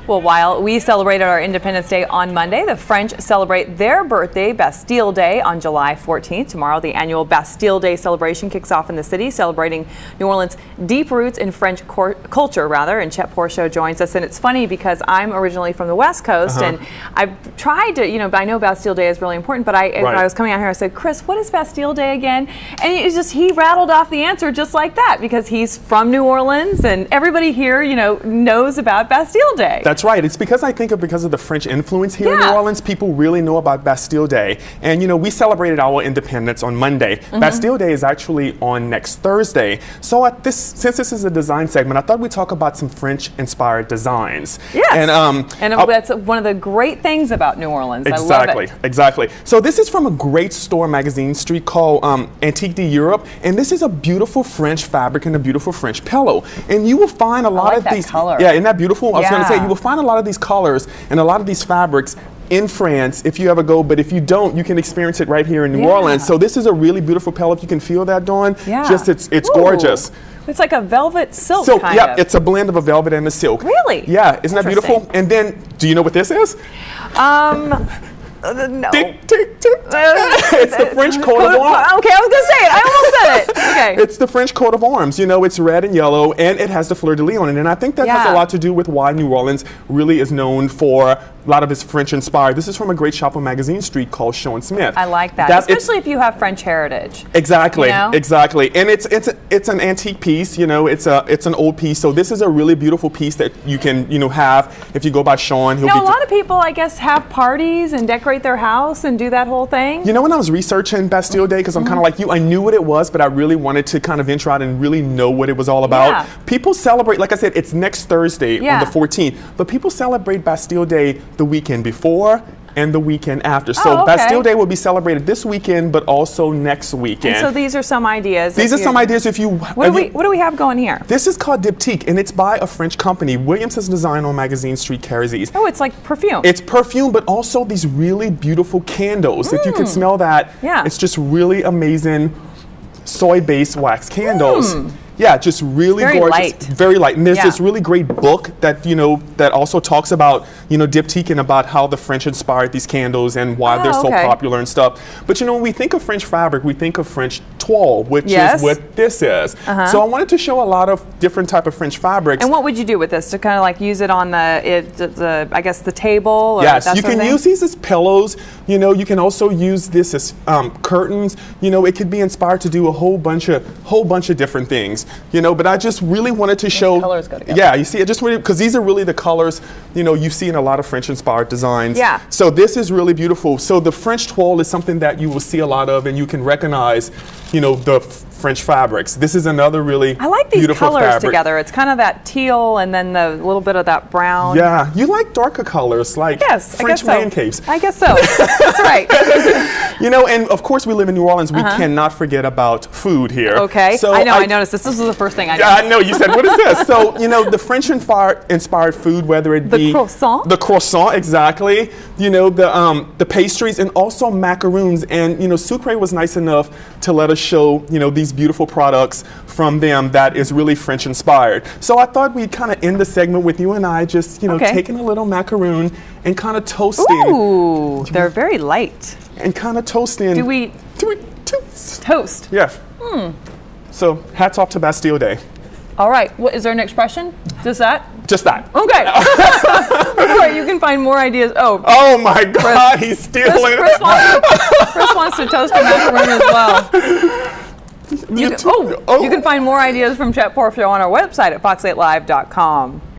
Well, while we celebrated our Independence Day on Monday, the French celebrate their birthday, Bastille Day, on July 14th. Tomorrow, the annual Bastille Day celebration kicks off in the city, celebrating New Orleans' deep roots in French culture, and Chet Pourciau joins us. And it's funny because I'm originally from the West Coast, and I've tried to, I know Bastille Day is really important, but when I was coming out here, I said, Chris, what is Bastille Day again? And he rattled off the answer just like that, because he's from New Orleans, and everybody here, knows about Bastille Day. That's right. It's because because of the French influence here in New Orleans, people really know about Bastille Day. And we celebrated our independence on Monday. Bastille Day is actually on next Thursday. So since this is a design segment, I thought we'd talk about some French-inspired designs. Yes. And that's one of the great things about New Orleans. Exactly. I love it. Exactly. So this is from a great store magazine street called Antique d'Europe, and this is a beautiful French fabric and a beautiful French pillow. And you will find a lot of these. Color. Yeah, isn't that beautiful? I was going to say, you will find a lot of these colors and a lot of these fabrics in France if you ever go, but if you don't, you can experience it right here in New Orleans. So this is a really beautiful pillow. If you can feel that, Dawn, it's gorgeous. It's like a velvet silk kind of. It's a blend of a velvet and a silk. Really? Yeah, isn't that beautiful? And then, do you know what this is? No. Tick, tick, tick. It's the French coat of arms. Okay, I was going to say it. I almost said it. Okay. It's the French coat of arms. It's red and yellow, and it has the fleur-de-lis on it. And I think that has a lot to do with why New Orleans really is known for a lot of its French-inspired. This is from a great shop on Magazine Street called Sean Smith. I like that, especially if you have French heritage. Exactly, exactly. And it's an antique piece. It's an old piece. So this is a really beautiful piece that you can have if you go by Sean. A lot of people, I guess, have parties and decorate their house and do that whole thing. When I was researching Bastille Day, because I'm kind of like you, I knew what it was, but I really wanted to kind of venture out and really know what it was all about. People celebrate, like I said, it's next Thursday on the 14th, but people celebrate Bastille Day the weekend before and the weekend after. So Bastille Day will be celebrated this weekend, but also next weekend. And so these are some ideas. These are some ideas if you... What do we have going here? This is called Diptyque, and it's by a French company. Williams' Design on Magazine Street carries these. Oh, it's like perfume. It's perfume, but also these really beautiful candles. If you can smell that, it's just really amazing soy-based wax candles. Yeah, just really gorgeous. Very light. And there's this really great book that, that also talks about, Diptyque and about how the French inspired these candles and why they're so popular and stuff. But, when we think of French fabric, we think of French toile, which is what this is. So I wanted to show a lot of different type of French fabrics. And what would you do with this? To kind of like use it on I guess, the table? Or yes, you can use these as pillows. You can also use this as curtains. It could be inspired to do a whole bunch of different things. But I just really wanted to show. Colors go together. Yeah, you see, because these are really the colors you see in a lot of French-inspired designs. Yeah. So this is really beautiful. So the French toile is something that you will see a lot of, and you can recognize, the French fabrics. This is another really I like these beautiful colors fabric. together. It's kind of that teal and then the little bit of that brown. Yeah, you like darker colors, like French man caves. I guess so. That's right. And of course we live in New Orleans. We cannot forget about food here. Okay. So I noticed this. This was the first thing I noticed. Yeah, I know. You said, what is this? So, the French-inspired food, whether it be the croissant, exactly. The pastries, and also macaroons. And Sucre was nice enough to let us show these beautiful products from them that is really French inspired. So I thought we'd kind of end the segment with you and I just taking a little macaroon and kind of toasting. Ooh, they're very light. And kind of toasting. Do we toast? Toast. Yes. So hats off to Bastille Day. All right. What is there an expression? Just that? Just that. Okay. All right, you can find more ideas. Oh my God, he's stealing. Chris wants to toast a macaroon as well. You can find more ideas from Chet Pourciau on our website at fox8live.com.